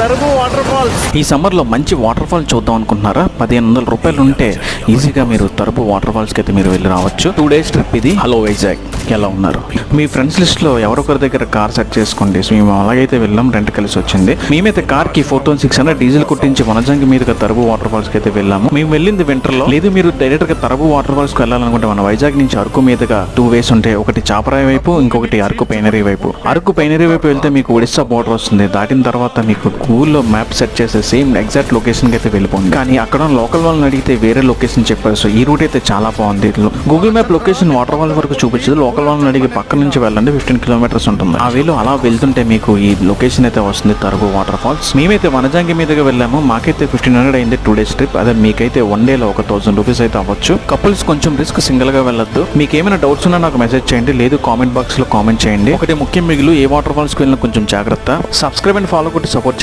తరుపు water falls. ఈ సమ్మర్లో మంచి వాటర్ ఫాల్ చూద్దాం అనుకుంటున్నారా? 1500 రూపాయలు ఉంటే ఈజీగా మీరు తరుపు వాటర్ ఫాల్స్కి అయితే మీరు వెళ్ళి రావచ్చు. 2 days ట్రిప్ ఇది. హలో వైజాగ్, ఎలా ఉన్నారు? మీ ఫ్రెండ్స్ లిస్ట్లో ఎవరొకరి దగ్గర కార్ సెట్ చేసుకోండి. మేము అలాగైతే వెళ్ళాం, రెంట్ కలిసి వచ్చింది. మేమైతే కార్కి 4600 డీజిల్ కుట్టించి వనజంగి మీదుగా తరుపు వాటర్ ఫాల్స్కి అయితే వెళ్ళాము. మేము వెళ్ళింది వింటర్లో. లేదు మీరు డైరెక్ట్గా తరుపు వాటర్ ఫాల్స్కి వెళ్ళాలనుకుంటే మన వైజాగ్ నుంచి అరకు మీదుగా 2 ways ఉంటాయి. ఒకటి చాపరాయి వైపు, ఇంకొకటి అరకు పైనరీ వైపు. అరకు పైనరీ వైపు వెళ్తే మీకు ఒడిస్సా బోర్డర్ వస్తుంది. దాటిన తర్వాత మీకు గూగుల్లో మ్యాప్ సెట్ చేసే సేమ్ ఎగ్జాక్ట్ లొకేషన్కి అయితే వెళ్ళిపోయింది. కానీ అక్కడ లోకల్ వాళ్ళని అడిగితే వేరే లొకేషన్ చెప్పారు. సో ఈ రూట్ అయితే చాలా బాగుంది. Google map location water fall వరకు చూపించదు. లోకల్ వాళ్ళని అడిగి పక్క నుంచి వెళ్ళండి, 15 kilometers ఉంటుంది. ఆ వేలో అలా వెళ్తుంటే మీకు ఈ లొకేషన్ అయితే వస్తుంది, తరుపు వాటర్ ఫాల్స్. మేమైతే వనజంగి మీదుగా వెళ్ళాము. మాకైతే 1500 అయింది 2 days ట్రిప్. అదే మీకైతే 1 day లో 1000 రూపీస్ అయితే అవ్వచ్చు. కపుల్స్ కొంచెం రిస్క్, సింగిల్ గా వెళ్ళొద్దు. మీకు ఏమైనా డౌట్స్ ఉన్నా నాకు మెసేజ్ చేయండి, లేదు కామెంట్ బాక్స్ లో కామెంట్ చేయండి. ఒకటి ముఖ్యం మిగులు, ఏ వాటర్ ఫాల్స్ కి వెళ్ళినా కొంచెం జాగ్రత్త. సబ్స్క్రైబ్ అండ్ ఫాలో కొట్టి సపోర్ట్